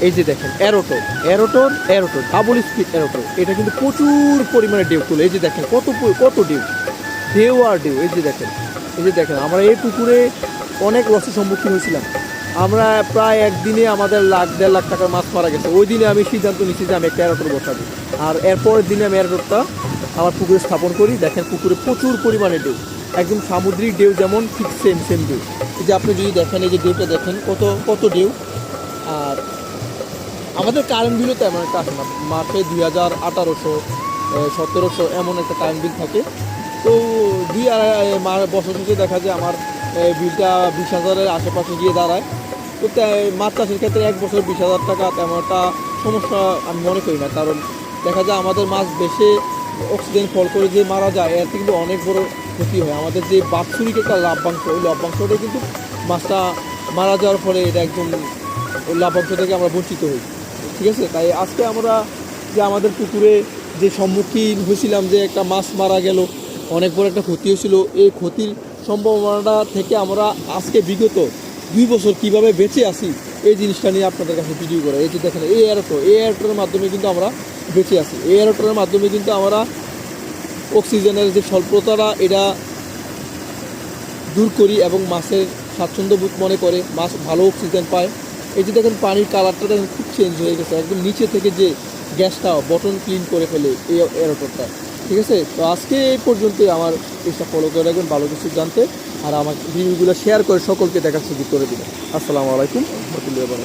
এই যে দেখেন এরোটর এরোটর এরোটর ডাবল স্পিড এরোটর, এটা কিন্তু প্রচুর পরিমাণে ঢেউ তোলে। এই যে দেখেন কত ঢেউ, ঢেউ আর ঢেউ। এই যে দেখেন আমরা এই পুকুরে অনেক লসের সম্মুখীন হয়েছিলাম। আমরা প্রায় একদিনে আমাদের 1.5 লাখ টাকার মাছ মারা গেছে। ওই দিনে আমি সিদ্ধান্ত নিচ্ছি যে আমি একটা এরোটর বসাবো, আর এরপরের দিনে আমি এরোটরটা আমার পুকুরে স্থাপন করি। দেখেন পুকুরে প্রচুর পরিমাণে ঢেউ, একদম সামুদ্রিক ঢেউ যেমন ঠিক সেম ঢেউ। এই যে আপনি যদি দেখেন, এই যে ঢেউটা দেখেন কত ঢেউ। আর আমাদের কারেন্ট বিলও তেমন একটা আসে না, মাসে 2000, 1800, 1700 এমন একটা কারেন্ট বিল থাকে। তো 2-2.5 বছর শেষে দেখা যায় আমার বিলটা 20,000-এর আশেপাশে গিয়ে দাঁড়ায়। তো মাছ চাষের ক্ষেত্রে 1 বছর 20,000 টাকা তেমন একটা সমস্যা আমি মনে করি না, কারণ দেখা যায় আমাদের মাছ বেশি অক্সিজেন ফল করে যে মারা যায়, এতে কিন্তু অনেক বড় ক্ষতি হয়। আমাদের যে বাৎসরিক একটা লভ্যাংশ, ওই লভ্যাংশটা কিন্তু মাছটা মারা যাওয়ার ফলে এটা একদম ওই লভ্যাংশ থেকে আমরা বঞ্চিত হই। ঠিক আছে, তাই আজকে আমরা যে আমাদের পুকুরে যে সম্মুখীন হয়েছিলাম, যে একটা মাছ মারা গেল, অনেক বড় একটা ক্ষতি হয়েছিল, এই ক্ষতির সম্ভাবনাটা থেকে আমরা আজকে বিগত 2 বছর কীভাবে বেঁচে আসি এই জিনিসটা নিয়ে আপনাদের কাছে ভিডিও করে। এই যে দেখেন এই এয়ারটোরের মাধ্যমে কিন্তু আমরা বেঁচে আসি। এই এয়ারটোরের মাধ্যমে কিন্তু আমরা অক্সিজেনের যে স্বল্পতাটা এটা দূর করি এবং মাছের স্বাচ্ছন্দ্য বোধ মনে করে, মাছ ভালো অক্সিজেন পায়। এই যে দেখেন পানির কালারটা দেখেন খুব চেঞ্জ হয়ে গেছে, একদম নিচে থেকে যে গ্যাসটা বটন ক্লিন করে ফেলে এই এয়ারটোরটা। ঠিক আছে, তো আজকে এই পর্যন্তই। আমার পেজটা ফলো করে রাখবেন ভালো কিছু জানতে, আর আমার ভিডিওগুলো শেয়ার করে সকলকে দেখার সুযোগ করে দেবেন। আসসালামু আলাইকুম রহমতুল্লাহি ওয়া বারাকাতুহু।